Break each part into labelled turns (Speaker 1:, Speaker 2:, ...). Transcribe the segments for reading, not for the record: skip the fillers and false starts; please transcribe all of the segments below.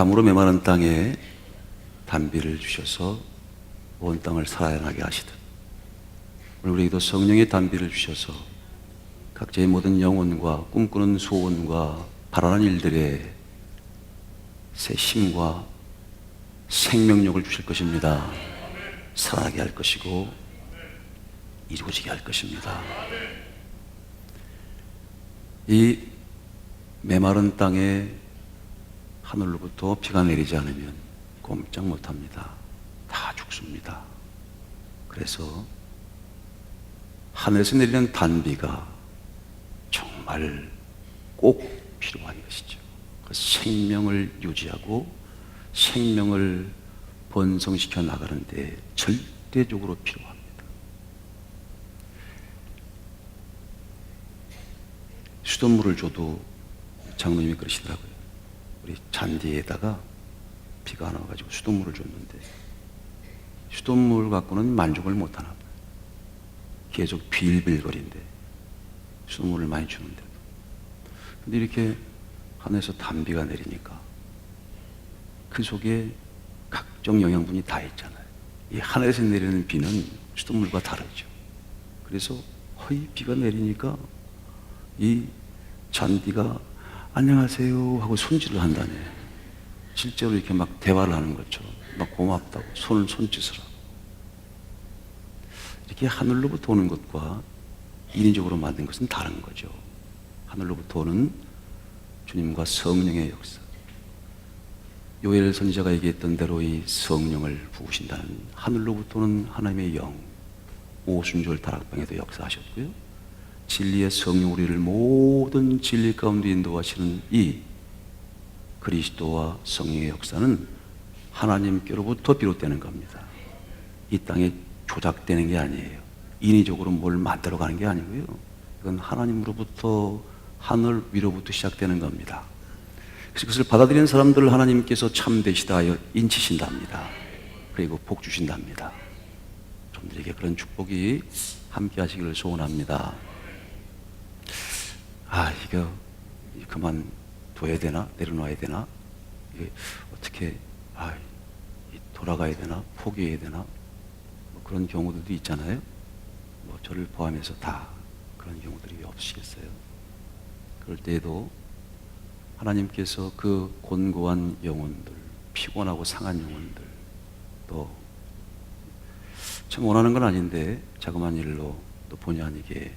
Speaker 1: 가물어 메마른 땅에 단비를 주셔서 온 땅을 살아나게 하시듯 오늘 우리에게도 성령의 단비를 주셔서 각자의 모든 영혼과 꿈꾸는 소원과 바라는 일들에 새 힘과 생명력을 주실 것입니다. 살아나게 할 것이고 이루어지게 할 것입니다. 이 메마른 땅에 하늘로부터 비가 내리지 않으면 꼼짝 못합니다. 다 죽습니다. 그래서 하늘에서 내리는 단비가 정말 꼭 필요한 것이죠. 그 생명을 유지하고 생명을 번성시켜 나가는데 절대적으로 필요합니다. 수돗물을 줘도 장로님이 그러시더라고요. 우리 잔디에다가 비가 안 와가지고 수돗물을 줬는데 수돗물 갖고는 만족을 못하나 봐요. 계속 빌빌거린데 수돗물을 많이 주는데도. 근데 이렇게 하늘에서 단비가 내리니까 그 속에 각종 영양분이 다 있잖아요. 이 하늘에서 내리는 비는 수돗물과 다르죠. 그래서 허이 비가 내리니까 이 잔디가 안녕하세요 하고 손질을 한다네. 실제로 이렇게 막 대화를 하는 것처럼 막 고맙다고 손짓을 하고. 이렇게 하늘로부터 오는 것과 인위적으로 만든 것은 다른 거죠. 하늘로부터 오는 주님과 성령의 역사. 요엘 선지자가 얘기했던 대로 이 성령을 부으신다는 하늘로부터 오는 하나님의 영, 오순절 다락방에도 역사하셨고요. 진리의 성령 우리를 모든 진리 가운데 인도하시는 이 그리스도와 성령의 역사는 하나님께로부터 비롯되는 겁니다. 이 땅에 조작되는 게 아니에요. 인위적으로 뭘 만들어가는 게 아니고요. 이건 하나님으로부터 하늘 위로부터 시작되는 겁니다. 그래서 그것을 받아들이는 사람들을 하나님께서 참되시다 하여 인치신답니다. 그리고 복 주신답니다. 여러분들에게 그런 축복이 함께 하시기를 소원합니다. 이거 그만 둬야 되나? 내려놔야 되나? 이게 어떻게 돌아가야 되나? 포기해야 되나? 뭐 그런 경우들도 있잖아요. 뭐 저를 포함해서 다 그런 경우들이 없으시겠어요? 그럴 때에도 하나님께서 그 곤고한 영혼들, 피곤하고 상한 영혼들, 또 참 원하는 건 아닌데 자그마한 일로 또 본의 아니게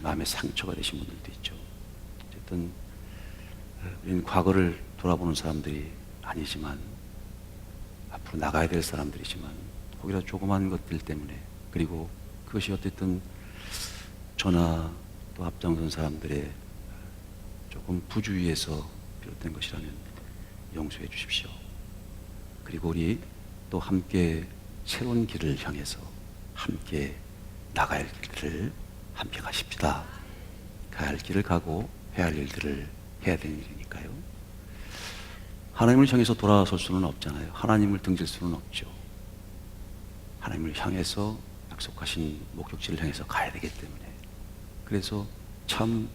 Speaker 1: 마음의 상처가 되신 분들도 있죠. 어쨌든 우리는 과거를 돌아보는 사람들이 아니지만 앞으로 나가야 될 사람들이지만 거기다 조그만 것들 때문에, 그리고 그것이 어쨌든 저나 또 앞장선 사람들의 조금 부주의에서 비롯된 것이라면 용서해 주십시오. 그리고 우리 또 함께 새로운 길을 향해서 함께 나가야 할 길을 함께 가십시다. 가야 할 길을 가고 해야 할 일들을 해야 되는 일이니까요. 하나님을 향해서 돌아설 수는 없잖아요. 하나님을 등질 수는 없죠. 하나님을 향해서 약속하신 목적지를 향해서 가야 되기 때문에. 그래서 참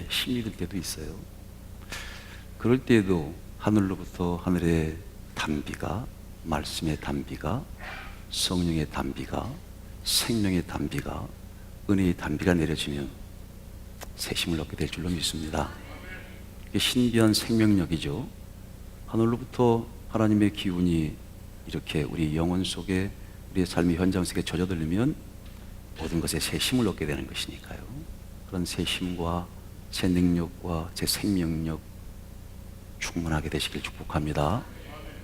Speaker 1: 힘이 들 때도 있어요. 그럴 때에도 하늘로부터 하늘의 단비가, 말씀의 단비가, 성령의 단비가, 생명의 단비가, 은혜의 단비가 내려지면 새 힘을 얻게 될 줄로 믿습니다. 이게 신비한 생명력이죠. 하늘로부터 하나님의 기운이 이렇게 우리 영혼 속에, 우리의 삶의 현장 속에 젖어들면 모든 것에 새 힘을 얻게 되는 것이니까요. 그런 새 힘과 새 능력과 새 생명력 충만하게 되시길 축복합니다.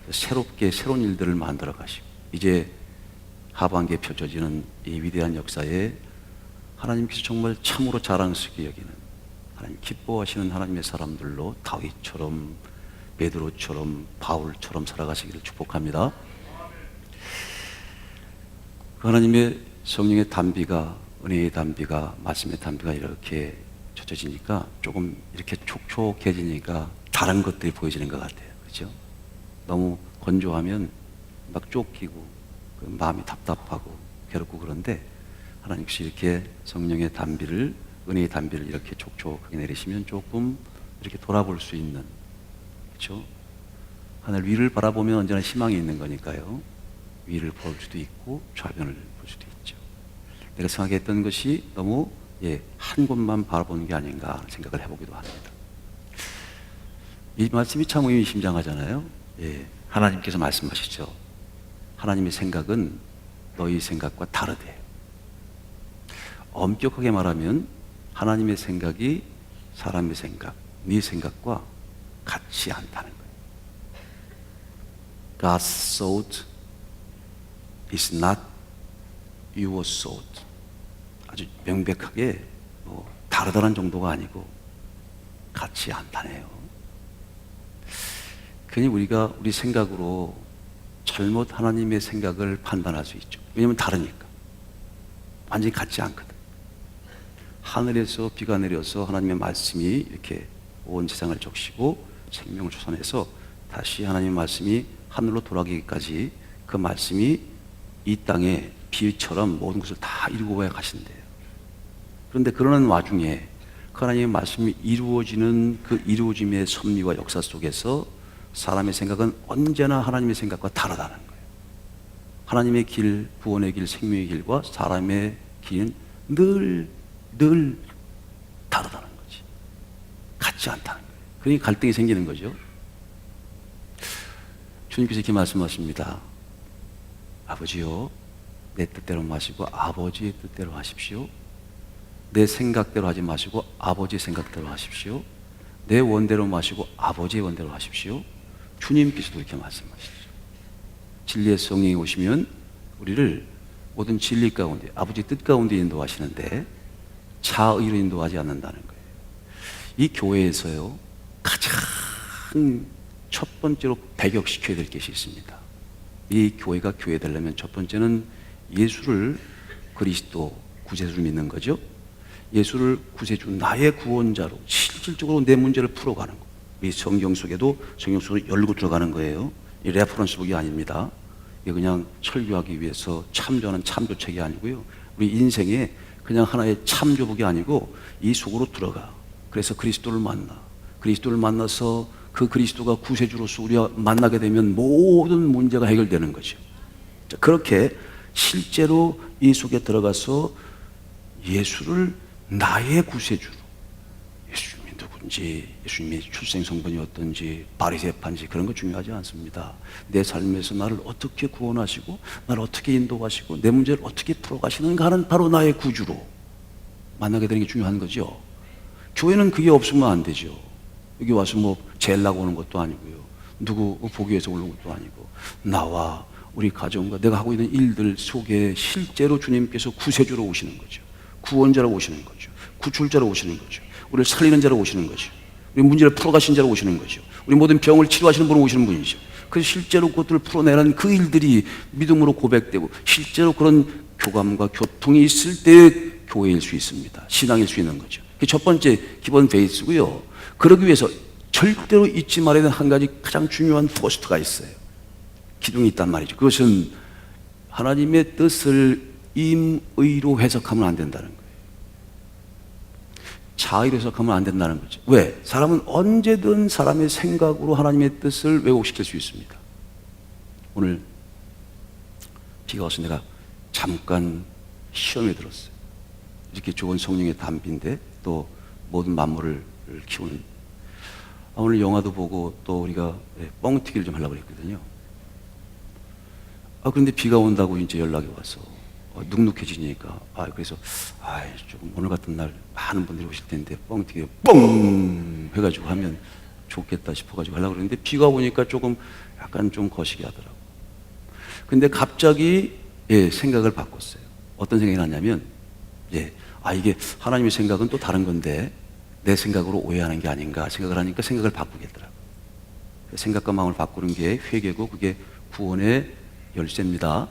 Speaker 1: 새롭게 새로운 일들을 만들어 가시고, 이제 하반기에 펼쳐지는 이 위대한 역사에 하나님께서 정말 참으로 자랑스럽게 여기는, 하나님 기뻐하시는 하나님의 사람들로 다윗처럼, 베드로처럼, 바울처럼 살아가시기를 축복합니다. 그 하나님의 성령의 단비가, 은혜의 단비가, 말씀의 단비가 이렇게 젖어지니까 조금 이렇게 촉촉해지니까 다른 것들이 보여지는 것 같아요. 그렇죠? 너무 건조하면 막 쫓기고 마음이 답답하고 괴롭고, 그런데 하나님께서 이렇게 성령의 단비를, 은혜의 단비를 이렇게 촉촉하게 내리시면 조금 이렇게 돌아볼 수 있는, 그렇죠? 하늘 위를 바라보면 언제나 희망이 있는 거니까요. 위를 볼 수도 있고 좌변을 볼 수도 있죠. 내가 생각했던 것이 너무 한 곳만 바라보는 게 아닌가 생각을 해보기도 합니다. 이 말씀이 참 의미심장하잖아요. 하나님께서 말씀하시죠. 하나님의 생각은 너희 생각과 다르대. 엄격하게 말하면 하나님의 생각이 사람의 생각, 네 생각과 같지 않다는 거예요. God's thought is not your thought. 아주 명백하게 다르다는 정도가 아니고 같지 않다네요. 괜히 우리가 우리 생각으로 잘못 하나님의 생각을 판단할 수 있죠. 왜냐하면 다르니까. 완전히 같지 않거든. 하늘에서 비가 내려서 하나님의 말씀이 이렇게 온 세상을 적시고 생명을 조성해서 다시 하나님의 말씀이 하늘로 돌아가기까지 그 말씀이 이 땅에 비처럼 모든 것을 다 이루고 가신대요. 그런데 그러는 와중에 그 하나님의 말씀이 이루어지는 그 이루어짐의 섭리와 역사 속에서 사람의 생각은 언제나 하나님의 생각과 다르다는 거예요. 하나님의 길, 구원의 길, 생명의 길과 사람의 길은 늘 다르다는 거지. 같지 않다는 거예요. 그러니까 갈등이 생기는 거죠. 주님께서 이렇게 말씀하십니다. 아버지요, 내 뜻대로 마시고 아버지의 뜻대로 하십시오. 내 생각대로 하지 마시고 아버지의 생각대로 하십시오. 내 원대로 마시고 아버지의 원대로 하십시오. 주님께서도 이렇게 말씀하시죠. 진리의 성령이 오시면 우리를 모든 진리 가운데, 아버지 뜻 가운데 인도하시는데 자의로 인도하지 않는다는 거예요. 이 교회에서요, 가장 첫 번째로 배격시켜야 될 것이 있습니다. 이 교회가 교회 되려면 첫 번째는 예수를 그리스도 구세주를 믿는 거죠. 예수를 구세주, 나의 구원자로 실질적으로 내 문제를 풀어가는 거. 이 성경 속에도 성경 속으로 열고 들어가는 거예요. 이 레퍼런스 북이 아닙니다. 이게 그냥 설교하기 위해서 참조하는 참조책이 아니고요. 우리 인생에 그냥 하나의 참조북이 아니고 이 속으로 들어가. 그래서 그리스도를 만나. 그리스도를 만나서 그 그리스도가 구세주로서 우리가 만나게 되면 모든 문제가 해결되는 거죠. 자, 그렇게 실제로 이 속에 들어가서 예수를 나의 구세주로, 예수님이 누군지, 예수님의 출생 성분이 어떤지, 바리새파인지 그런 거 중요하지 않습니다. 내 삶에서 나를 어떻게 구원하시고 나를 어떻게 인도하시고 내 문제를 어떻게 풀어가시는가 하는 바로 나의 구주로 만나게 되는 게 중요한 거죠. 교회는 그게 없으면 안 되죠. 여기 와서 뭐 제일라고 오는 것도 아니고요. 누구 보기 위해서 오는 것도 아니고 나와 우리 가정과 내가 하고 있는 일들 속에 실제로 주님께서 구세주로 오시는 거죠. 구원자로 오시는 거죠. 구출자로 오시는 거죠. 우리를 살리는 자로 오시는 거죠. 우리 문제를 풀어가신 자로 오시는 거죠. 우리 모든 병을 치료하시는 분으로 오시는 분이죠. 그래서 실제로 그것들을 풀어내는 그 일들이 믿음으로 고백되고 실제로 그런 교감과 교통이 있을 때 교회일 수 있습니다. 신앙일 수 있는 거죠. 그게 첫 번째 기본 베이스고요. 그러기 위해서 절대로 잊지 말아야 되는 한 가지 가장 중요한 포스트가 있어요. 기둥이 있단 말이죠. 그것은 하나님의 뜻을 임의로 해석하면 안 된다는 거예요. 자의로 해석하면 안 된다는 거죠. 왜? 사람은 언제든 사람의 생각으로 하나님의 뜻을 왜곡시킬 수 있습니다. 오늘 비가 와서 내가 잠깐 시험에 들었어요. 이렇게 좋은 성령의 담비인데 또 모든 만물을 키우는 오늘 영화도 보고 또 우리가 뻥튀기를 좀 하려고 했거든요. 그런데 비가 온다고 이제 연락이 와서 눅눅해지니까 그래서 조금 오늘 같은 날 많은 분들이 오실 텐데 뻥튀기 뻥 해가지고 하면 좋겠다 싶어가지고 하려고 그랬는데 비가 오니까 조금 약간 좀 거시기 하더라고. 근데 갑자기 생각을 바꿨어요. 어떤 생각이 났냐면 이게 하나님의 생각은 또 다른 건데 내 생각으로 오해하는 게 아닌가 생각을 하니까 생각을 바꾸겠더라고요. 생각과 마음을 바꾸는 게 회개고 그게 구원의 열쇠입니다.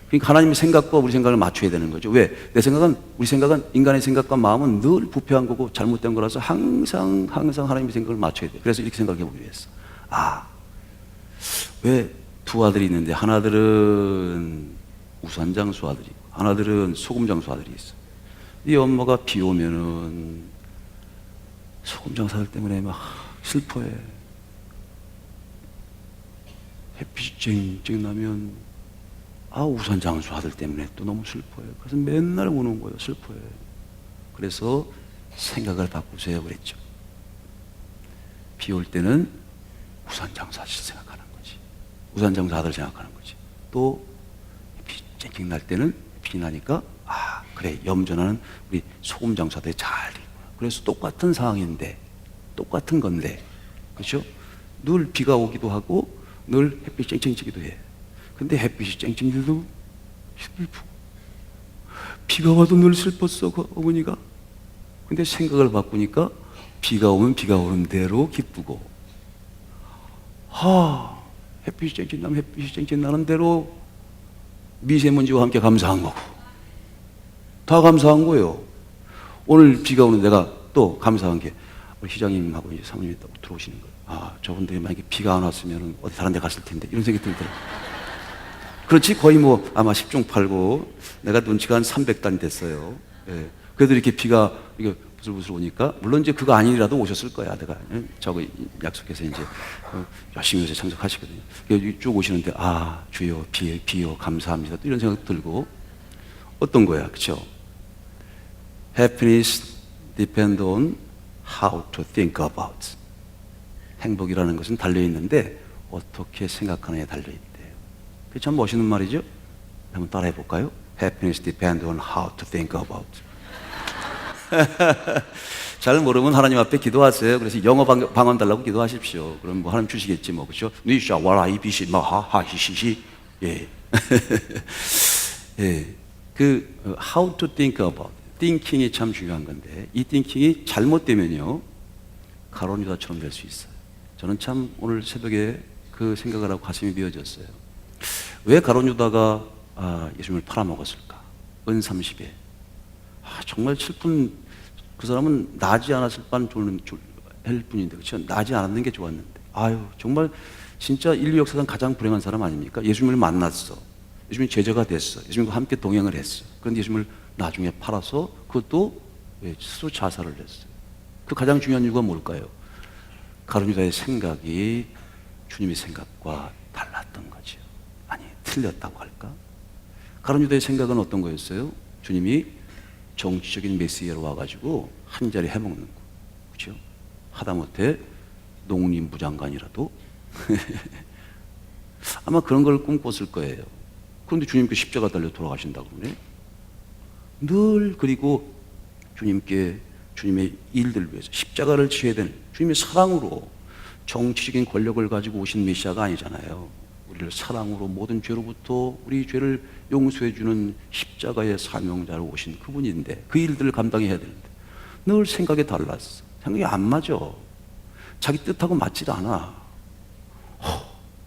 Speaker 1: 그러니까 하나님의 생각과 우리 생각을 맞춰야 되는 거죠. 왜? 우리 생각은 인간의 생각과 마음은 늘 부패한 거고 잘못된 거라서 항상 하나님의 생각을 맞춰야 돼요. 그래서 이렇게 생각해 보기로 했어. 왜 두 아들이 있는데 하나들은 우산장수 아들이 있고 하나들은 소금장수 아들이 있어. 이 엄마가 비 오면은 소금장수 아들 때문에 막 슬퍼해. 햇빛이 쨍쨍 나면 우산 장수 아들 때문에 또 너무 슬퍼요. 그래서 맨날 우는 거예요. 슬퍼요. 그래서 생각을 바꾸세요 그랬죠. 비 올 때는 우산 장수 아들 생각하는 거지. 우산 장수 아들 생각하는 거지. 또 햇빛이 쨍쨍 날 때는 비 나니까 그래 염전하는 우리 소금 장수 아들이 잘 되구나. 그래서 똑같은 상황인데 똑같은 건데 그렇죠? 늘 비가 오기도 하고 늘 햇빛이 쨍쨍 지기도 해. 근데 햇빛이 쨍쨍 지도 슬프고 비가 와도 늘 슬펐어 그 어머니가. 근데 생각을 바꾸니까 비가 오면 비가 오는 대로 기쁘고 햇빛이 쨍쨍 나면 햇빛이 쨍쨍 나는 대로 미세먼지와 함께 감사한 거고 다 감사한 거예요. 오늘 비가 오는 내가 또 감사한 게 우리 시장님하고 이제 사모님이 또 들어오시는 거예요. 저분들이 만약에 비가 안 왔으면 어디 다른 데 갔을 텐데 이런 생각이 들더라고요. 그렇지 거의 아마 10중 팔고 내가 눈치가 한 300단이 됐어요. 예. 그래도 이렇게 비가 이게 부슬부슬 오니까 물론 이제 그거 아니라도 오셨을 거야. 내가 저거 약속해서 이제 열심히 요새 참석하시거든요. 쭉 오시는데 주여 비요 감사합니다. 또 이런 생각 들고 어떤 거야, 그렇죠? Happiness depend on how to think about. 행복이라는 것은 달려 있는데 어떻게 생각하느냐에 달려 있대요. 그게 참 멋있는 말이죠. 한번 따라해 볼까요? Happiness depend on how to think about. 잘 모르면 하나님 앞에 기도하세요. 그래서 영어 방언 달라고 기도하십시오. 그럼 하나님 주시겠지 그렇죠? 니샤 와라 이비시 하하시시시. 예. 예. how to think about. thinking이 참 중요한 건데 이 thinking이 잘못되면요 가론 유다처럼 될 수 있어요. 저는 참 오늘 새벽에 그 생각을 하고 가슴이 미어졌어요. 왜 가론 유다가 예수님을 팔아먹었을까? 은 30에 정말 슬픈. 그 사람은 나지 않았을 뻔 할 뿐인데 그렇죠? 나지 않았는 게 좋았는데 정말 진짜 인류 역사상 가장 불행한 사람 아닙니까? 예수님을 만났어. 예수님이 제자가 됐어. 예수님과 함께 동행을 했어. 그런데 예수님을 나중에 팔아서 그것도 스스로 자살을 했어요. 그 가장 중요한 이유가 뭘까요? 가룟 유다의 생각이 주님의 생각과 달랐던 거죠. 아니 틀렸다고 할까? 가룟 유다의 생각은 어떤 거였어요? 주님이 정치적인 메시아로 와가지고 한 자리 해먹는 거, 그렇죠? 하다못해 농림부 장관이라도 아마 그런 걸 꿈꿨을 거예요. 그런데 주님께 십자가 달려 돌아가신다고 그러네. 늘 그리고 주님의 일들을 위해서 십자가를 지어야 되는 주님의 사랑으로 정치적인 권력을 가지고 오신 메시아가 아니잖아요. 우리를 사랑으로 모든 죄로부터 우리 죄를 용서해 주는 십자가의 사명자로 오신 그분인데 그 일들을 감당해야 되는데 늘 생각이 달랐어. 생각이 안 맞아. 자기 뜻하고 맞질 않아.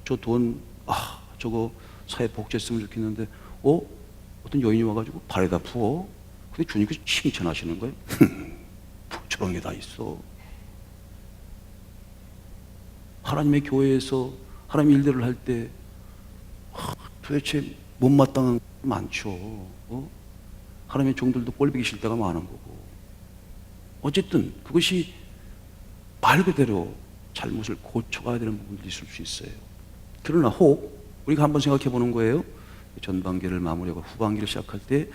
Speaker 1: 저 돈 저거 사회 복지했으면 좋겠는데 어떤 여인이 와가지고 발에다 부어. 근데 주님께서 칭찬하시는 거예요. 저런 게 다 있어. 하나님의 교회에서 하나님 일들을 할 때 도대체 못마땅한 게 많죠. 하나님의 종들도 꼴보기 싫을 때가 많은 거고. 어쨌든 그것이 말 그대로 잘못을 고쳐가야 되는 부분들이 있을 수 있어요. 그러나 혹 우리가 한번 생각해 보는 거예요. 전반기를 마무리하고 후반기를 시작할 때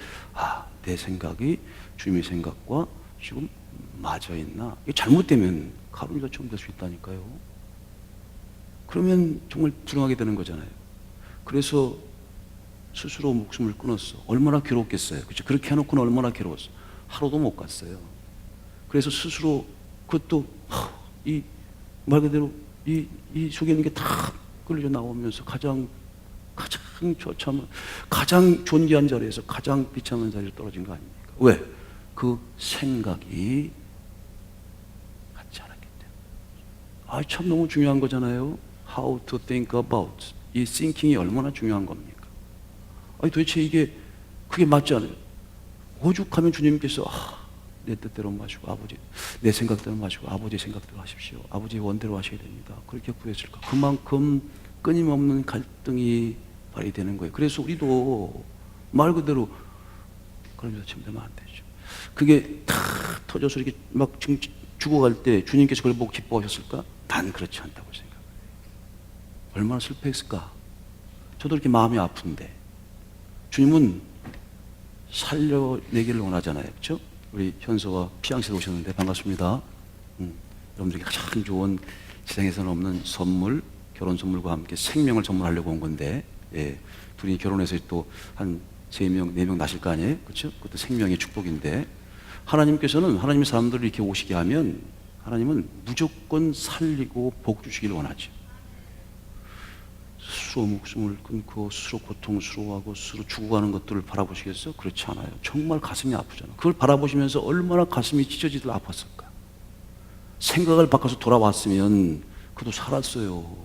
Speaker 1: 내 생각이 주님의 생각과 지금 맞아 있나? 이게 잘못되면 가룟 유다처럼 될 수 있다니까요. 그러면 정말 불행하게 되는 거잖아요. 그래서 스스로 목숨을 끊었어. 얼마나 괴롭겠어요. 그렇죠? 그렇게 해놓고는 얼마나 괴로웠어. 하루도 못 갔어요. 그래서 스스로 그것도 이 말 그대로 이 속에 있는 게 다 끌려 나오면서 가장 처참한 가장 존귀한 자리에서 가장 비참한 자리로 떨어진 거 아닙니까? 왜? 그 생각이 같지 않았기 때문에. 참 너무 중요한 거잖아요. How to think about. 이 thinking이 얼마나 중요한 겁니까? 도대체 그게 맞지 않아요. 오죽하면 주님께서 내 뜻대로 마시고 아버지 내 생각대로 마시고 아버지의 생각대로 하십시오. 아버지의 원대로 하셔야 됩니다. 그렇게 구했을까? 그만큼 끊임없는 갈등이 발휘되는 거예요. 그래서 우리도 말 그대로 그러면서 침대면 안 되죠. 그게 다 터져서 이렇게 막 죽어갈 때 주님께서 그걸 보고 기뻐하셨을까? 난 그렇지 않다고 생각해요. 얼마나 슬퍼했을까? 저도 이렇게 마음이 아픈데 주님은 살려내기를 원하잖아요. 그렇죠? 우리 현서와 피앙새도 오셨는데 반갑습니다. 여러분들에게 가장 좋은 세상에서는 없는 선물, 결혼 선물과 함께 생명을 선물하려고 온 건데, 예, 둘이 결혼해서 또 한 3명, 4명 나실 거 아니에요? 그렇죠? 그것도 생명의 축복인데, 하나님께서는 하나님의 사람들을 이렇게 오시게 하면 하나님은 무조건 살리고 복 주시기를 원하죠. 스스로 목숨을 끊고 스스로 고통스러워하고 스스로 죽어가는 것들을 바라보시겠어요? 그렇지 않아요. 정말 가슴이 아프잖아. 그걸 바라보시면서 얼마나 가슴이 찢어지듯 아팠을까. 생각을 바꿔서 돌아왔으면 그도 살았어요.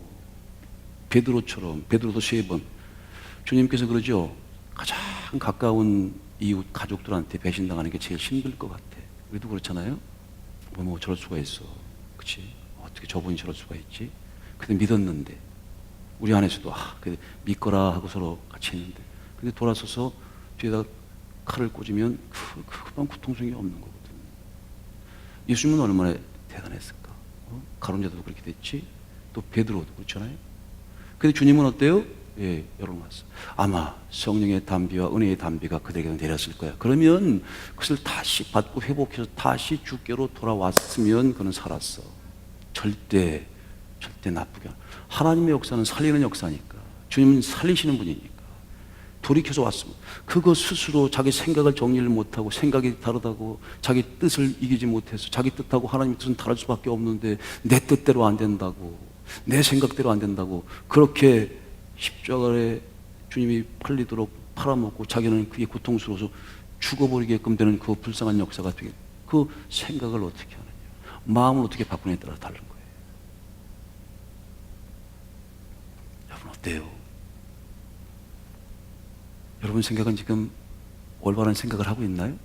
Speaker 1: 베드로처럼. 베드로도 3번. 주님께서 그러죠. 가장 가까운 이웃 가족들한테 배신당하는 게 제일 힘들 것 같아. 우리도 그렇잖아요. 뭐 저럴 수가 있어. 그치? 어떻게 저분이 저럴 수가 있지? 근데 믿었는데 우리 안에서도 믿거라 하고 서로 같이 했는데, 근데 돌아서서 뒤에다 칼을 꽂으면 그만 고통성이 없는 거거든. 예수님은 얼마나 대단했을까? 가론자도 그렇게 됐지, 또 베드로도 그렇잖아요. 근데 주님은 어때요? 예, 여러분 왔어. 아마 성령의 담비와 은혜의 담비가 그들에게 내렸을 거야. 그러면 그것을 다시 받고 회복해서 다시 주께로 돌아왔으면 그는 살았어. 절대 나쁘게. 하나님의 역사는 살리는 역사니까. 주님은 살리시는 분이니까. 돌이켜서 왔으면 그거 스스로 자기 생각을 정리를 못하고, 생각이 다르다고 자기 뜻을 이기지 못해서 자기 뜻하고 하나님의 뜻은 다를 수밖에 없는데 내 뜻대로 안 된다고, 내 생각대로 안 된다고 그렇게 십자가에 주님이 팔리도록 팔아먹고 자기는 그게 고통스러워서 죽어버리게끔 되는 그 불쌍한 역사가 되게, 그 생각을 어떻게 하느냐, 마음을 어떻게 바꾸느냐에 따라 다른 거예요. 여러분 어때요? 여러분 생각은 지금 올바른 생각을 하고 있나요?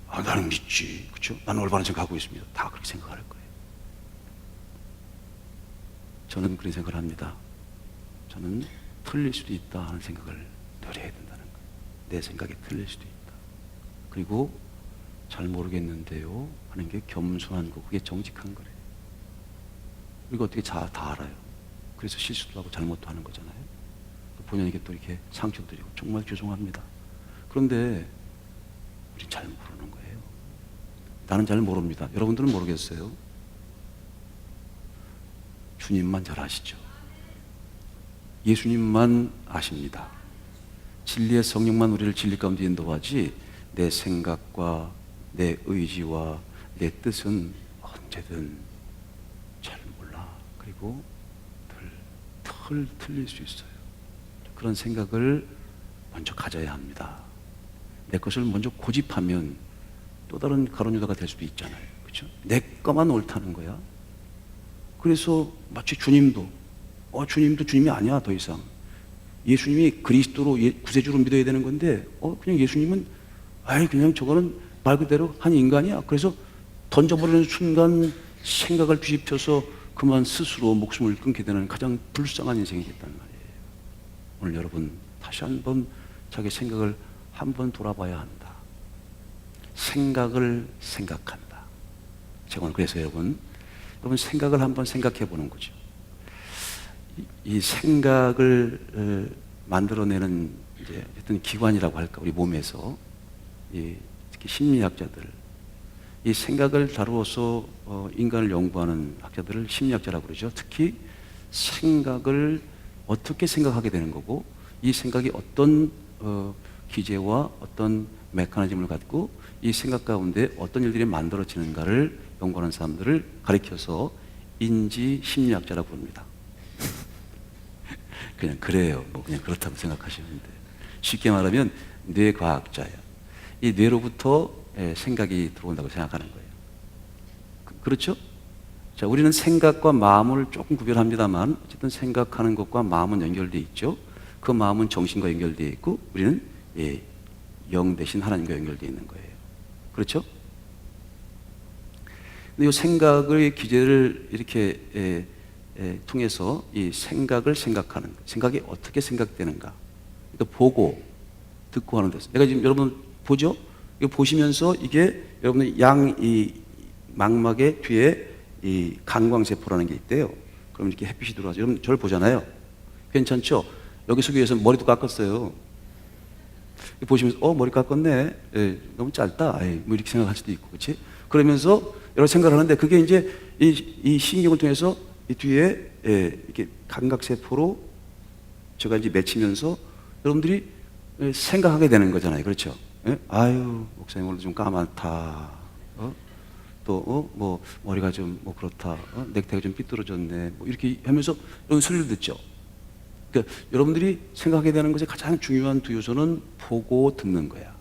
Speaker 1: 나는 믿지. 그렇죠? 나는 올바른 생각하고 있습니다. 다 그렇게 생각할 거예요. 저는 그런 생각을 합니다. 저는 틀릴 수도 있다 하는 생각을 늘 해야 된다는 거예요. 내 생각이 틀릴 수도 있다. 그리고 잘 모르겠는데요 하는 게 겸손한 거, 그게 정직한 거래요. 우리가 어떻게 다 알아요. 그래서 실수도 하고 잘못도 하는 거잖아요. 본인에게 또 이렇게 상처도 드리고 정말 죄송합니다. 그런데 우린 잘 모르는 거예요. 나는 잘 모릅니다. 여러분들은 모르겠어요. 주님만 잘 아시죠. 예수님만 아십니다. 진리의 성령만 우리를 진리 가운데 인도하지, 내 생각과 내 의지와 내 뜻은 언제든 잘 몰라. 그리고 틀릴 수 있어요. 그런 생각을 먼저 가져야 합니다. 내 것을 먼저 고집하면 또 다른 가론 유다가 될 수도 있잖아요. 그렇죠? 내 것만 옳다는 거야. 그래서 마치 주님도 주님이 아니야. 더 이상 예수님이 그리스도로 구세주로 믿어야 되는 건데 그냥 예수님은 그냥 저거는 말 그대로 한 인간이야. 그래서 던져버리는 순간 생각을 뒤집혀서 그만 스스로 목숨을 끊게 되는 가장 불쌍한 인생이 됐단 말이에요. 오늘 여러분 다시 한번 자기 생각을 한번 돌아봐야 한다. 생각을 생각한다. 제가 오늘 그래서 여러분 생각을 한번 생각해 보는 거죠. 이 생각을 만들어내는 이제 어떤 기관이라고 할까, 우리 몸에서 특히 심리학자들, 이 생각을 다루어서 인간을 연구하는 학자들을 심리학자라고 그러죠. 특히 생각을 어떻게 생각하게 되는 거고, 이 생각이 어떤 기제와 어떤 메커니즘을 갖고 이 생각 가운데 어떤 일들이 만들어지는가를 연구하는 사람들을 가리켜서 인지 심리학자라고 부릅니다. 그냥 그래요. 그냥 그렇다고 생각하시면 돼요. 쉽게 말하면 뇌과학자야. 이 뇌로부터 생각이 들어온다고 생각하는 거예요. 그렇죠? 자, 우리는 생각과 마음을 조금 구별합니다만 어쨌든 생각하는 것과 마음은 연결되어 있죠. 그 마음은 정신과 연결되어 있고 우리는 영 대신 하나님과 연결되어 있는 거예요. 그렇죠? 근데 이 생각의 기제를 이렇게 통해서 이 생각을 생각하는, 생각이 어떻게 생각되는가, 그러니까 보고 듣고 하는 데서, 내가 지금 여러분 보죠? 이거 보시면서 이게 여러분의 이 망막의 뒤에 이 간광세포라는 게 있대요. 그럼 이렇게 햇빛이 들어와서 여러분 저를 보잖아요. 괜찮죠? 여기 서기 위해서 머리도 깎았어요. 보시면서 머리 깎았네. 예, 너무 짧다. 에이, 뭐 이렇게 생각할 수도 있고, 그렇지? 그러면서 여러 생각을 하는데 그게 이제 이 신경을 통해서 이 뒤에 이렇게 감각세포로 제가 이제 맺히면서 여러분들이 생각하게 되는 거잖아요. 그렇죠? 예? 아유, 목사님 오늘 좀 까맣다. 뭐 머리가 좀 뭐 그렇다. 넥타이가 좀 삐뚤어졌네. 뭐 이렇게 하면서 여러분 소리를 듣죠. 그러니까 여러분들이 생각하게 되는 것의 가장 중요한 두 요소는 보고 듣는 거야.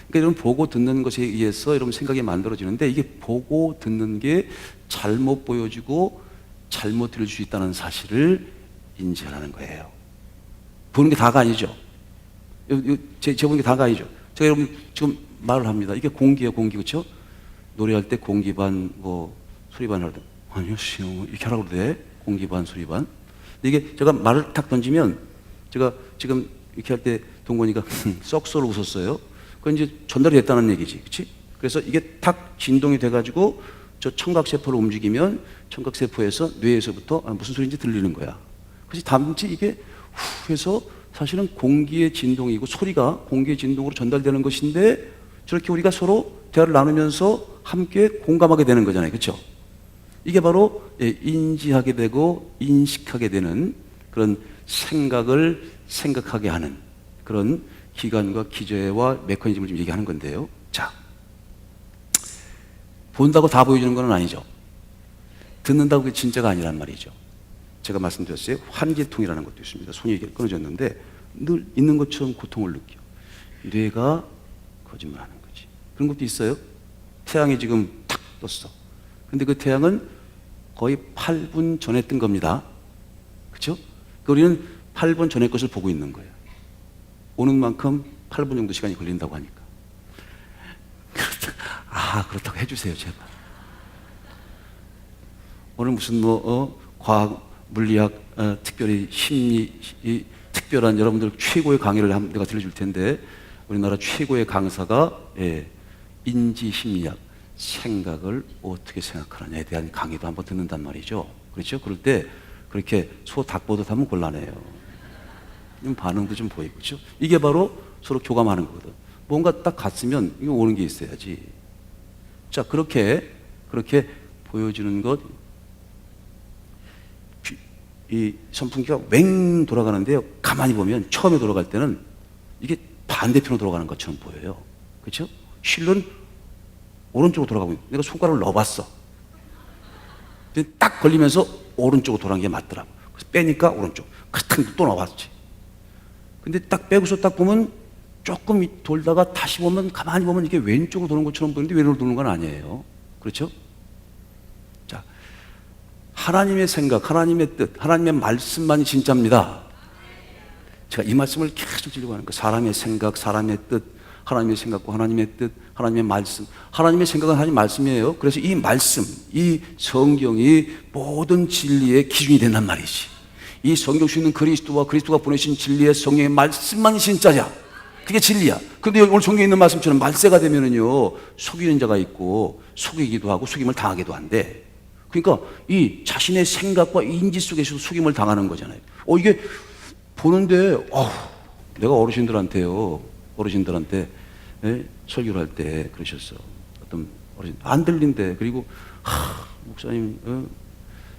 Speaker 1: 그러니까 여러분 보고 듣는 것에 의해서 여러분 생각이 만들어지는데 이게 보고 듣는 게 잘못 보여지고 잘못 들려줄 수 있다는 사실을 인지하라는 거예요. 보는 게 다가 아니죠. 제 보는 게 다가 아니죠. 제가 여러분 지금 말을 합니다. 이게 공기예요, 공기. 그렇죠? 노래할 때 공기 반, 뭐 소리 반 할 때 아니요, 이렇게 하라고 그래. 공기 반, 소리 반. 이게 제가 말을 탁 던지면 제가 지금 이렇게 할 때 동건이가 썩소로 웃었어요. 그건 이제 전달이 됐다는 얘기지, 그렇지? 그래서 이게 탁 진동이 돼가지고 저 청각세포를 움직이면 청각세포에서 뇌에서부터 무슨 소리인지 들리는 거야. 그래서 단지 이게 후 해서 사실은 공기의 진동이고 소리가 공기의 진동으로 전달되는 것인데 저렇게 우리가 서로 대화를 나누면서 함께 공감하게 되는 거잖아요. 그렇죠? 이게 바로 인지하게 되고 인식하게 되는 그런 생각을 생각하게 하는 그런 기관과 기저와 메커니즘을 좀 얘기하는 건데요. 자, 본다고 다 보여주는 건 아니죠. 듣는다고 그게 진짜가 아니란 말이죠. 제가 말씀드렸어요. 환기통이라는 것도 있습니다. 손이 이렇게 끊어졌는데 늘 있는 것처럼 고통을 느껴. 뇌가 거짓말하는 거지. 그런 것도 있어요. 태양이 지금 탁 떴어. 근데 그 태양은 거의 8분 전에 뜬 겁니다. 그렇죠? 우리는 8분 전의 것을 보고 있는 거예요. 오는 만큼 8분 정도 시간이 걸린다고 하니까. 그렇다고 해주세요, 제발. 오늘 무슨 과학, 물리학, 특별히 심리, 특별한 여러분들 최고의 강의를 내가 들려줄 텐데 우리나라 최고의 강사가 인지심리학, 생각을 어떻게 생각하느냐에 대한 강의도 한번 듣는단 말이죠. 그렇죠? 그럴 때 그렇게 소 닭보듯 하면 곤란해요. 좀 반응도 좀 보이고, 그렇죠? 이게 바로 서로 교감하는 거거든. 뭔가 딱 갔으면 이거 오는 게 있어야지. 자, 그렇게 보여주는 것, 이 선풍기가 웽 돌아가는데요. 가만히 보면 처음에 돌아갈 때는 이게 반대편으로 돌아가는 것처럼 보여요. 그렇죠? 실은 오른쪽으로 돌아가고 있고 내가 손가락을 넣어봤어. 근데 딱 걸리면서 오른쪽으로 돌아간 게 맞더라고. 그래서 빼니까 오른쪽. 또 넣어봤지. 근데 딱 빼고서 딱 보면 조금 돌다가 다시 보면 가만히 보면 이게 왼쪽으로 도는 것처럼 보이는데 왼으로 도는 건 아니에요. 그렇죠? 자, 하나님의 생각, 하나님의 뜻, 하나님의 말씀만이 진짜입니다. 제가 이 말씀을 계속 드리고 하는 거예요. 사람의 생각, 사람의 뜻, 하나님의 생각과 하나님의 뜻, 하나님의 말씀. 하나님의 생각은 하나님 말씀이에요. 그래서 이 말씀, 이 성경이 모든 진리의 기준이 된단 말이지. 이 성경 속에 있는 그리스도와 그리스도가 보내신 진리의 성령의 말씀만이 진짜냐? 그게 진리야. 근데 오늘 성경에 있는 말씀처럼 말세가 되면은요, 속이는 자가 있고, 속이기도 하고, 속임을 당하기도 한대. 그러니까 이 자신의 생각과 인지 속에서 속임을 당하는 거잖아요. 이게 보는데, 내가 어르신들한테 설교를 할 때 그러셨어. 어떤 어르신, 안 들린대. 그리고, 목사님,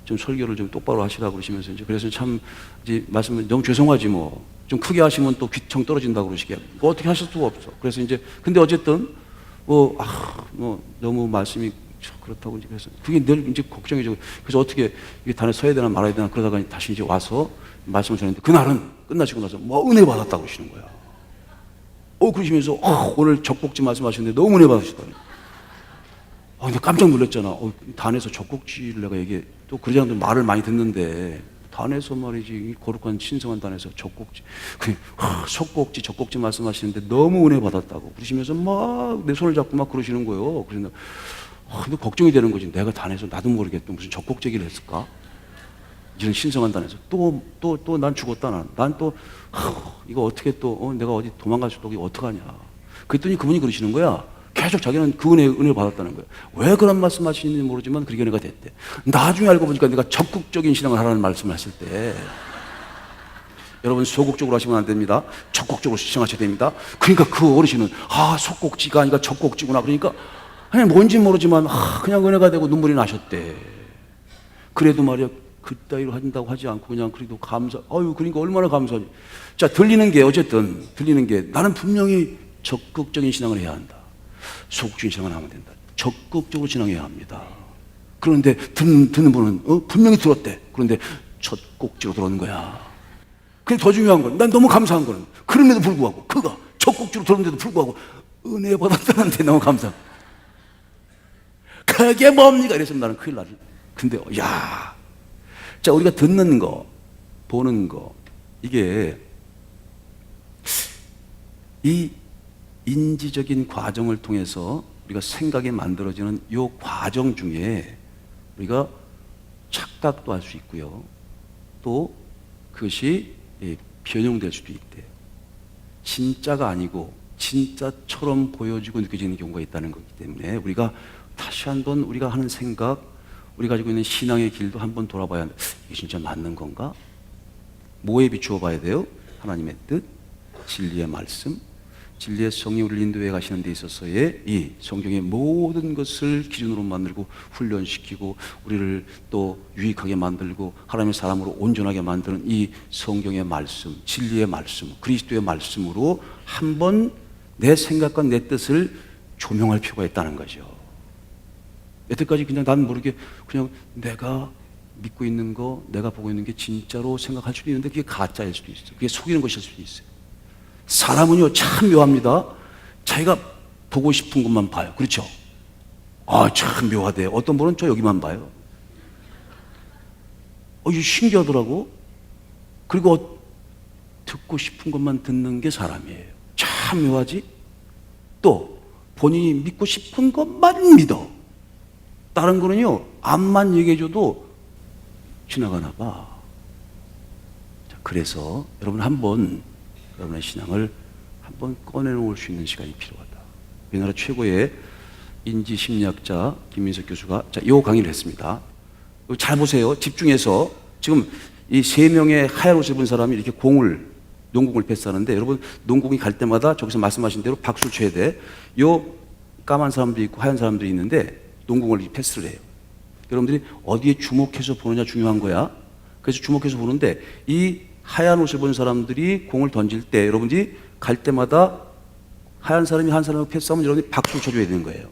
Speaker 1: 좀 설교를 좀 똑바로 하시라고 그러시면서 그래서 참 이제 말씀을 너무 죄송하지 뭐 좀 크게 하시면 또 귀청 떨어진다고 그러시게 뭐 어떻게 하실 수가 없어. 그래서 이제 근데 어쨌든 뭐 너무 말씀이 그렇다고 이제 그래서 그게 늘 이제 걱정이죠. 그래서 어떻게 이게 단에 서야 되나 말아야 되나 그러다가 다시 이제 와서 말씀을 전했는데 그날은 끝나시고 나서 뭐 은혜 받았다고 그러시는 거야. 그러시면서 오늘 적복지 말씀하셨는데 너무 은혜 받으시더라고요. 근데 깜짝 놀랐잖아. 단에서 적곡지를 내가 얘기해. 또 그러지 않아도 말을 많이 듣는데, 단에서 말이지, 이 거룩한 신성한 단에서 적곡지. 속곡지, 적곡지 말씀하시는데 너무 은혜 받았다고. 그러시면서 막 내 손을 잡고 막 그러시는 거예요. 그래서 근데 걱정이 되는 거지. 내가 단에서 나도 모르게 또 무슨 적곡지 얘기를 했을까? 이런 신성한 단에서. 또 난 죽었다, 난 또, 이거 어떻게 또, 내가 어디 도망갈 수도 없고, 이거 어떡하냐. 그랬더니 그분이 그러시는 거야. 계속 자기는 그 은혜를 받았다는 거예요. 왜 그런 말씀 하시는지 모르지만 그렇게 은혜가 됐대. 나중에 알고 보니까 내가 적극적인 신앙을 하라는 말씀을 하실 때, 여러분 소극적으로 하시면 안 됩니다. 적극적으로 신앙하셔야 됩니다. 그러니까 그 어르신은 속곡지가 아니라 적곡지구나. 그러니까 그냥 뭔지 모르지만 그냥 은혜가 되고 눈물이 나셨대. 그래도 말이야 그따위로 한다고 하지 않고 그냥 그래도 그러니까 얼마나 감사하지. 자, 들리는 게 나는 분명히 적극적인 신앙을 해야 한다. 소극적인 신앙을 하면 된다. 적극적으로 신앙해야 합니다. 그런데 듣는 분은 분명히 들었대. 그런데 첫 꼭지로 들었는 거야. 그게 더 중요한 건, 난 너무 감사한 거는 그럼에도 불구하고 그가 적극적으로 들었는데도 불구하고 은혜 받았다는데 너무 감사. 그게 뭡니까? 이래서 나는 큰일 나지. 근데 자, 우리가 듣는 거, 보는 거, 이게 이 인지적인 과정을 통해서 우리가 생각이 만들어지는 이 과정 중에 우리가 착각도 할 수 있고요. 또 그것이 변형될 수도 있대요. 진짜가 아니고 진짜처럼 보여지고 느껴지는 경우가 있다는 거기 때문에 우리가 다시 한번 우리가 하는 생각, 우리가 가지고 있는 신앙의 길도 한번 돌아봐야 한다. 이게 진짜 맞는 건가? 뭐에 비추어 봐야 돼요? 하나님의 뜻, 진리의 말씀, 진리의 성이 우리를 인도해 가시는 데 있어서의 이 성경의 모든 것을 기준으로 만들고 훈련시키고 우리를 또 유익하게 만들고 하나님의 사람으로 온전하게 만드는 이 성경의 말씀, 진리의 말씀, 그리스도의 말씀으로 한번 내 생각과 내 뜻을 조명할 필요가 있다는 거죠. 여태까지 그냥 난 모르게 그냥 내가 믿고 있는 거, 내가 보고 있는 게 진짜로 생각할 수도 있는데 그게 가짜일 수도 있어요. 그게 속이는 것일 수도 있어요. 사람은요 참 묘합니다. 자기가 보고 싶은 것만 봐요. 그렇죠? 참 묘하대. 어떤 분은 저 여기만 봐요. 이게 신기하더라고. 그리고 듣고 싶은 것만 듣는 게 사람이에요. 참 묘하지? 또 본인이 믿고 싶은 것만 믿어. 다른 거는요 암만 얘기해줘도 지나가나 봐. 자, 그래서 여러분 한번 여러분의 신앙을 한번 꺼내놓을 수 있는 시간이 필요하다. 우리나라 최고의 인지심리학자 김민석 교수가 이 강의를 했습니다. 잘 보세요. 집중해서 지금 이 세 명의 하얀 옷을 입은 사람이 이렇게 농공을 패스하는데 여러분 농공이 갈 때마다 저기서 말씀하신 대로 박수를 쳐야 돼. 요 까만 사람도 있고 하얀 사람도 있는데 농공을 패스를 해요. 여러분들이 어디에 주목해서 보느냐 중요한 거야. 그래서 주목해서 보는데 이 하얀 옷을 입은 사람들이 공을 던질 때 여러분들이 갈 때마다 하얀 사람이 한 사람을 패스하면 여러분들이 박수를 쳐줘야 되는 거예요.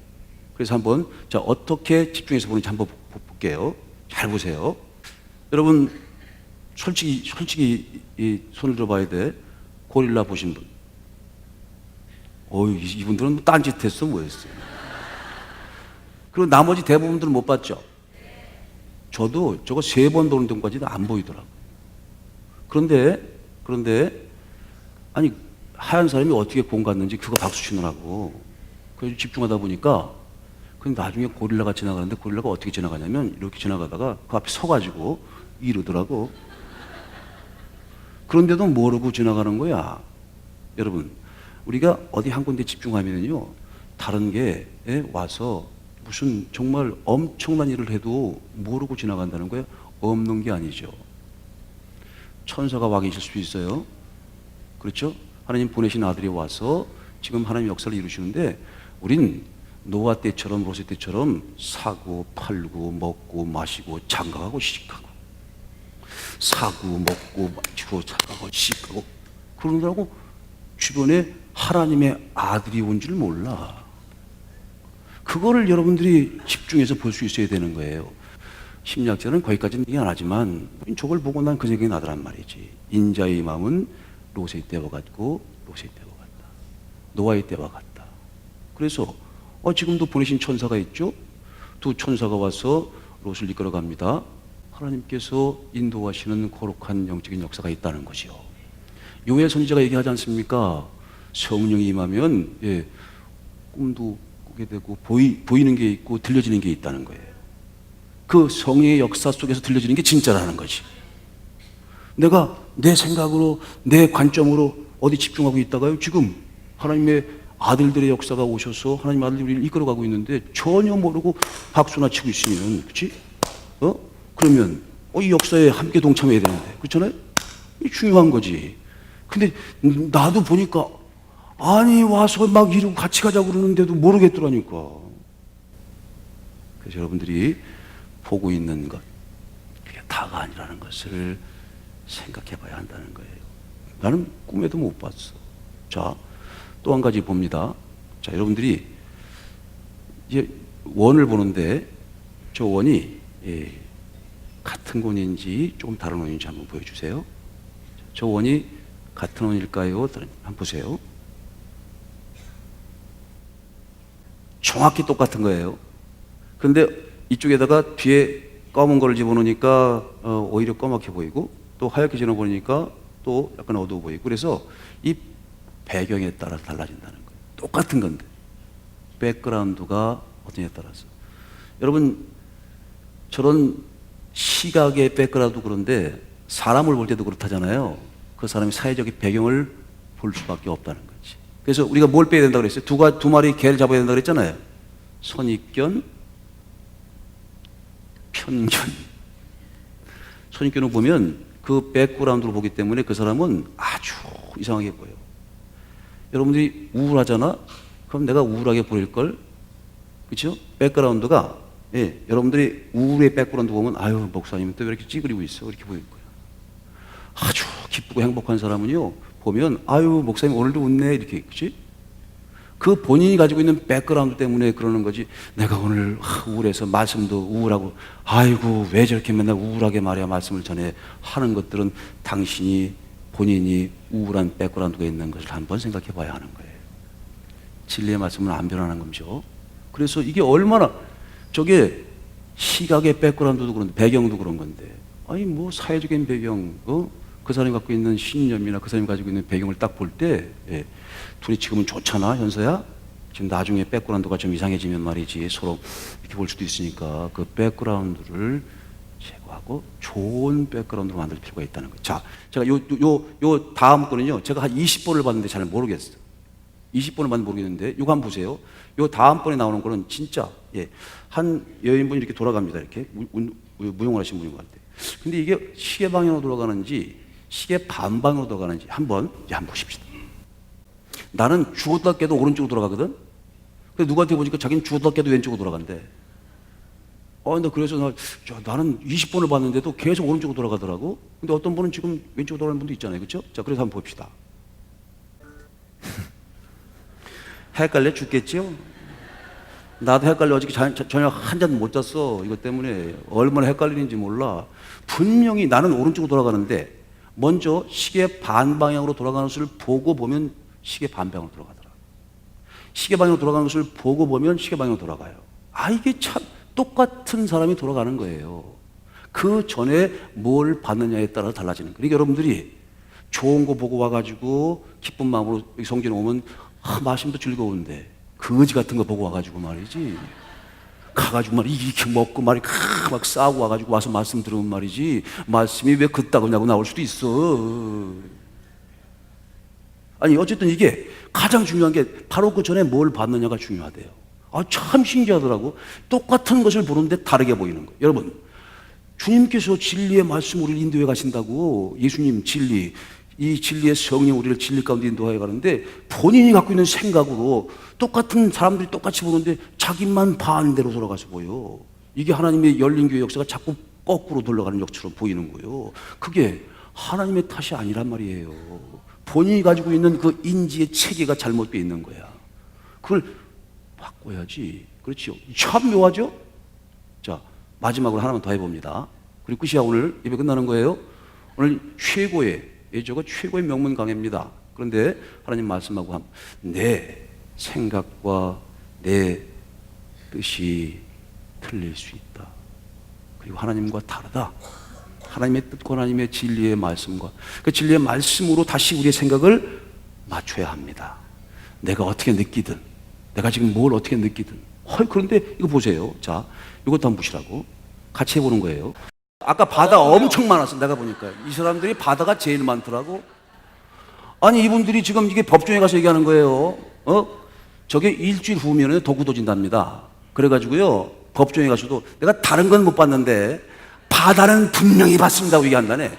Speaker 1: 그래서 한번 어떻게 집중해서 보는지 한번 볼게요. 잘 보세요. 여러분 솔직히 이 손을 들어봐야 돼. 고릴라 보신 분. 이분들은 딴짓했어 뭐였어요. 그리고 나머지 대부분들은 못 봤죠. 저도 저거 3번 보는 데까지도 안 보이더라고요. 그런데 아니 하얀 사람이 어떻게 공 갔는지 그거 박수 치느라고 그래서 집중하다 보니까 근데 나중에 고릴라가 지나가는데 고릴라가 어떻게 지나가냐면 이렇게 지나가다가 그 앞에 서가지고 이러더라고. 그런데도 모르고 지나가는 거야. 여러분 우리가 어디 한 군데 집중하면요 다른 게 와서 무슨 정말 엄청난 일을 해도 모르고 지나간다는 거예요. 없는 게 아니죠. 천사가 와 계실 수 있어요. 그렇죠? 하나님 보내신 아들이 와서 지금 하나님 역사를 이루시는데 우린 노아 때처럼 롯의 때처럼 사고 팔고 먹고 마시고 장가가고 시집가고 사고 먹고 마시고 장가가고 시집가고 그러느라고 주변에 하나님의 아들이 온 줄 몰라. 그거를 여러분들이 집중해서 볼 수 있어야 되는 거예요. 심리학자는 거기까지는 얘기 안 하지만 저걸 보고 난 그 생각이 나더란 말이지. 인자의 마음은 롯의 때와 같고 롯의 때와 같다. 노아의 때와 같다. 그래서 지금도 보내신 천사가 있죠. 두 천사가 와서 롯을 이끌어 갑니다. 하나님께서 인도하시는 거룩한 영적인 역사가 있다는 것이요. 요엘 선지자가 얘기하지 않습니까? 성령이 임하면 꿈도 꾸게 되고 보이는 게 있고 들려지는 게 있다는 거예요. 그 성령의 역사 속에서 들려지는 게 진짜라는 거지. 내가 내 생각으로 내 관점으로 어디 집중하고 있다가요 지금 하나님의 아들들의 역사가 오셔서 하나님 아들이 우리를 이끌어가고 있는데 전혀 모르고 박수나 치고 있으면, 그렇지? 그러면 이 역사에 함께 동참해야 되는데, 그렇잖아요? 이게 중요한 거지. 근데 나도 보니까 아니 와서 막 이러고 같이 가자고 그러는데도 모르겠더라니까. 그래서 여러분들이 보고 있는 것, 그게 다가 아니라는 것을 생각해 봐야 한다는 거예요. 나는 꿈에도 못 봤어. 자, 또 한 가지 봅니다. 자, 여러분들이 이제 원을 보는데 저 원이 같은 원인지 조금 다른 원인지 한번 보여주세요. 저 원이 같은 원일까요? 한번 보세요. 정확히 똑같은 거예요. 그런데 이쪽에다가 뒤에 검은 거를 집어넣으니까 오히려 까맣게 보이고, 또 하얗게 집어넣으니까 또 약간 어두워 보이고, 그래서 이 배경에 따라 달라진다는 거예요. 똑같은 건데 백그라운드가 어디냐에 따라서. 여러분, 저런 시각의 백그라운드 그런데 사람을 볼 때도 그렇다잖아요. 그 사람의 사회적인 배경을 볼 수밖에 없다는 거지. 그래서 우리가 뭘 빼야 된다고 그랬어요? 두 마리 개를 잡아야 된다고 그랬잖아요. 선입견, 편견. 선입견을 보면 그 백그라운드를 보기 때문에 그 사람은 아주 이상하게 보여요. 여러분들이 우울하잖아? 그럼 내가 우울하게 보일걸? 그렇죠? 백그라운드가, 여러분들이 우울의 백그라운드 보면 아유 목사님 또 왜 이렇게 찌그리고 있어? 이렇게 보일 거예요. 아주 기쁘고 행복한 사람은요 보면 아유 목사님 오늘도 웃네 이렇게, 그렇지? 그 본인이 가지고 있는 백그라운드 때문에 그러는 거지. 내가 오늘 우울해서 말씀도 우울하고 아이고 왜 저렇게 맨날 우울하게 말이야 말씀을 전해 하는 것들은 당신이 본인이 우울한 백그라운드가 있는 것을 한번 생각해 봐야 하는 거예요. 진리의 말씀은 안 변하는 거죠. 그래서 이게 얼마나 저게 시각의 백그라운드도 그런데 배경도 그런 건데, 아니 뭐 사회적인 배경, 그 사람이 갖고 있는 신념이나 그 사람이 가지고 있는 배경을 딱 볼 때, 둘이 지금은 좋잖아, 현서야? 지금 나중에 백그라운드가 좀 이상해지면 말이지, 서로 이렇게 볼 수도 있으니까 그 백그라운드를 제거하고 좋은 백그라운드로 만들 필요가 있다는 거예요. 자, 제가 요 다음 거는요, 제가 한 20번을 봤는데 잘 모르겠어요. 20번을 봤는데 모르겠는데, 이거 한번 보세요. 요 다음 번에 나오는 거는 진짜, 한 여인분이 이렇게 돌아갑니다. 이렇게. 무용을 하신 분인 것 같아요. 근데 이게 시계 방향으로 돌아가는지, 시계 반방으로 돌아가는지 한번 보십시다. 나는 죽었다 깨도 오른쪽으로 돌아가거든? 근데 누구한테 보니까 자기는 죽었다 깨도 왼쪽으로 돌아간대. 근데 그래서 나는 20번을 봤는데도 계속 오른쪽으로 돌아가더라고. 근데 어떤 분은 지금 왼쪽으로 돌아가는 분도 있잖아요. 그렇죠? 자, 그래서 한번 봅시다. 헷갈려 죽겠죠? 나도 헷갈려. 어저께 저녁 한 잔 못 잤어. 이것 때문에 얼마나 헷갈리는지 몰라. 분명히 나는 오른쪽으로 돌아가는데 먼저 시계 반방향으로 돌아가는 것을 보고 보면 시계 반방향으로 돌아가더라. 시계 방향으로 돌아가는 것을 보고 보면 시계 방향으로 돌아가요. 이게 참 똑같은 사람이 돌아가는 거예요. 그 전에 뭘 받느냐에 따라 달라지는 거예요. 그러니까 여러분들이 좋은 거 보고 와가지고 기쁜 마음으로 성전에 오면 말씀도 즐거운데 거지 같은 거 보고 와가지고 말이지, 가가지고 막 이렇게 먹고 막 싸우고 와가지고 와서 말씀 들으면 말이지, 말씀이 왜 그따구냐고 나올 수도 있어. 아니 어쨌든 이게 가장 중요한 게 바로 그 전에 뭘 받느냐가 중요하대요. 참 신기하더라고. 똑같은 것을 보는데 다르게 보이는 거예요. 여러분, 주님께서 진리의 말씀 우리를 인도해 가신다고. 예수님 진리, 이 진리의 성령 우리를 진리 가운데 인도해 가는데 본인이 갖고 있는 생각으로 똑같은 사람들이 똑같이 보는데 자기만 반대로 돌아가서 보여. 이게 하나님의 열린 교회 역사가 자꾸 거꾸로 돌아가는 역처럼 보이는 거예요. 그게 하나님의 탓이 아니란 말이에요. 본인이 가지고 있는 그 인지의 체계가 잘못되어 있는 거야. 그걸 바꿔야지. 그렇죠? 참 묘하죠? 자, 마지막으로 하나만 더 해봅니다. 그리고 끝이야. 오늘 예배 끝나는 거예요. 오늘 저거 최고의 명문 강해입니다. 그런데 하나님 말씀하고 내 생각과 내 뜻이 틀릴 수 있다. 그리고 하나님과 다르다. 하나님의 뜻과 하나님의 진리의 말씀과 그 진리의 말씀으로 다시 우리의 생각을 맞춰야 합니다. 내가 어떻게 느끼든, 내가 지금 뭘 어떻게 느끼든. 그런데 이거 보세요. 자, 이것도 한번 보시라고. 같이 해보는 거예요. 아까 바다 엄청 많았어. 내가 보니까 이 사람들이 바다가 제일 많더라고. 아니 이분들이 지금 이게 법정에 가서 얘기하는 거예요. 저게 일주일 후면 더 굳어진답니다. 그래가지고요, 법정에 가서도 내가 다른 건 못 봤는데 바다는 분명히 봤습니다 얘기한다네.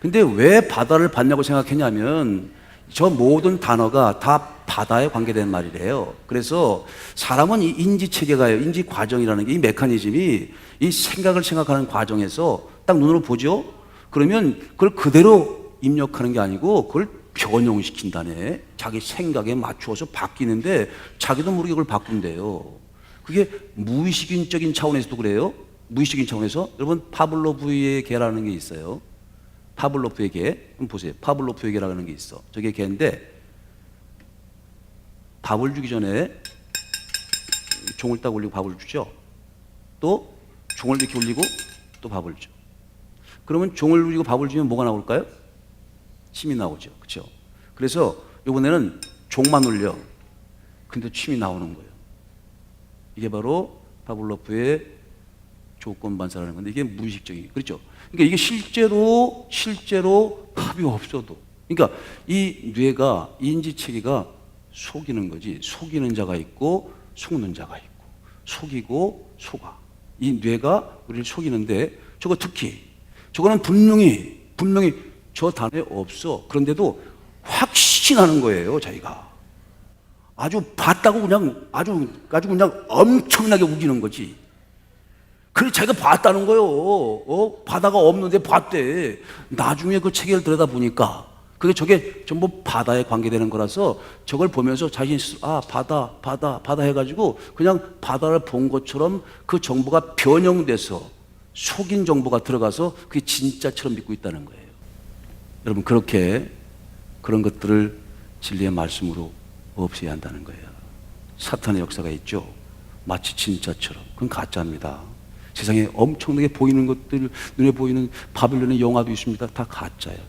Speaker 1: 근데 왜 바다를 봤냐고 생각했냐면 저 모든 단어가 다 바다에 관계된 말이래요. 그래서 사람은 이 인지체계가요, 인지 과정이라는 게 이 메커니즘이 이 생각을 생각하는 과정에서 딱 눈으로 보죠? 그러면 그걸 그대로 입력하는 게 아니고 그걸 변형시킨다네. 자기 생각에 맞추어서 바뀌는데 자기도 모르게 그걸 바꾼대요. 그게 무의식적인 차원에서도 그래요. 무의식적인 차원에서 여러분 파블로프의 개라는 게 있어요. 파블로프의 개. 한번 보세요. 파블로프의 개라는 게 있어. 저게 개인데 밥을 주기 전에 종을 딱 올리고 밥을 주죠. 또 종을 이렇게 올리고 또 밥을 줘. 그러면 종을 올리고 밥을 주면 뭐가 나올까요? 침이 나오죠. 그렇죠? 그래서 이번에는 종만 올려. 근데 침이 나오는 거예요. 이게 바로 파블로프의 조건 반사라는 건데 이게 무의식적인, 그렇죠? 그러니까 이게 실제로 밥이 없어도, 그러니까 이 뇌가, 인지 체계가 속이는 거지. 속이는 자가 있고 속는 자가 있고, 속이고 속아. 이 뇌가 우리를 속이는데 저거 특히 저거는 분명히 저 단어에 없어. 그런데도 확신하는 거예요, 자기가. 아주 봤다고 그냥 아주 그냥 엄청나게 우기는 거지. 그래서 자기가 봤다는 거예요. 바다가 없는데 봤대. 나중에 그 체계를 들여다보니까 그게 저게 전부 바다에 관계되는 거라서 저걸 보면서 자신이 스스로 바다 해가지고 그냥 바다를 본 것처럼 그 정보가 변형돼서 속인 정보가 들어가서 그게 진짜처럼 믿고 있다는 거예요. 여러분, 그렇게 그런 것들을 진리의 말씀으로 없애야 한다는 거예요. 사탄의 역사가 있죠. 마치 진짜처럼. 그건 가짜입니다. 세상에 엄청나게 보이는 것들, 눈에 보이는 바빌론의 영화도 있습니다. 다 가짜예요.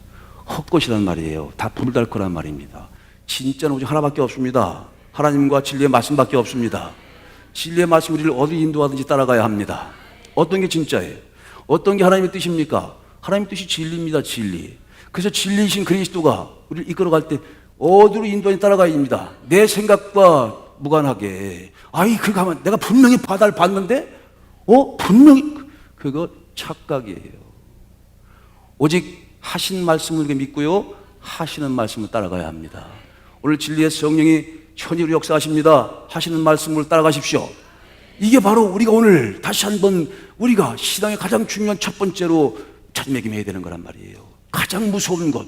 Speaker 1: 헛것이란 말이에요. 다 불달 거란 말입니다. 진짜는 오직 하나밖에 없습니다. 하나님과 진리의 말씀밖에 없습니다. 진리의 말씀 우리를 어디 인도하든지 따라가야 합니다. 어떤 게 진짜예요? 어떤 게 하나님의 뜻입니까? 하나님의 뜻이 진리입니다. 진리. 그래서 진리이신 그리스도가 우리를 이끌어갈 때 어디로 인도하든지 따라가야 합니다. 내 생각과 무관하게. 그거 하면 내가 분명히 바다를 봤는데 분명히 그거 착각이에요. 오직 하신 말씀을 우리가 믿고요, 하시는 말씀을 따라가야 합니다. 오늘 진리의 성령이 천일로 역사하십니다. 하시는 말씀을 따라가십시오. 이게 바로 우리가 오늘 다시 한번 우리가 신앙의 가장 중요한 첫 번째로 자리매김해야 되는 거란 말이에요. 가장 무서운 것,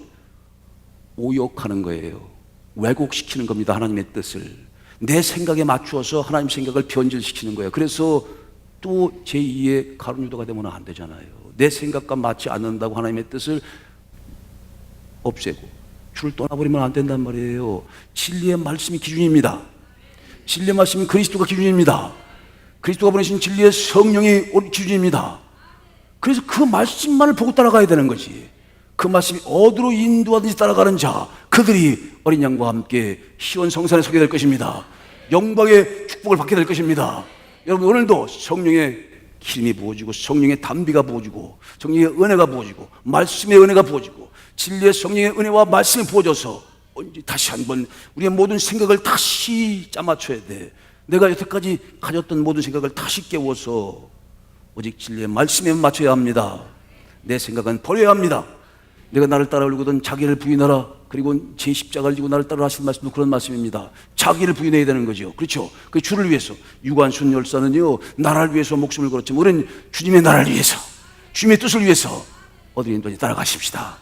Speaker 1: 오역하는 거예요. 왜곡시키는 겁니다. 하나님의 뜻을 내 생각에 맞추어서 하나님 생각을 변질시키는 거예요. 그래서 또 제2의 가룟 유다가 되면 안 되잖아요. 내 생각과 맞지 않는다고 하나님의 뜻을 없애고 줄을 떠나버리면 안 된단 말이에요. 진리의 말씀이 기준입니다. 진리의 말씀이 그리스도가 기준입니다. 그리스도가 보내신 진리의 성령이 기준입니다. 그래서 그 말씀만을 보고 따라가야 되는 거지. 그 말씀이 어디로 인도하든지 따라가는 자, 그들이 어린 양과 함께 시온 성산에 서게 될 것입니다. 영광의 축복을 받게 될 것입니다. 여러분, 오늘도 성령의 기름이 부어지고 성령의 담비가 부어지고 성령의 은혜가 부어지고 말씀의 은혜가 부어지고 진리의 성령의 은혜와 말씀이 부어져서 다시 한번 우리의 모든 생각을 다시 짜맞춰야 돼. 내가 여태까지 가졌던 모든 생각을 다시 깨워서 오직 진리의 말씀에 맞춰야 합니다. 내 생각은 버려야 합니다. 내가 나를 따라오려거든 자기를 부인하라. 그리고 제 십자가를 지고 나를 따라 하신 말씀도 그런 말씀입니다. 자기를 부인해야 되는 거죠. 그렇죠? 그 주를 위해서. 유관순 열사는요, 나라를 위해서 목숨을 걸었지만 우리는 주님의 나라를 위해서, 주님의 뜻을 위해서 어디든지 따라가십시다.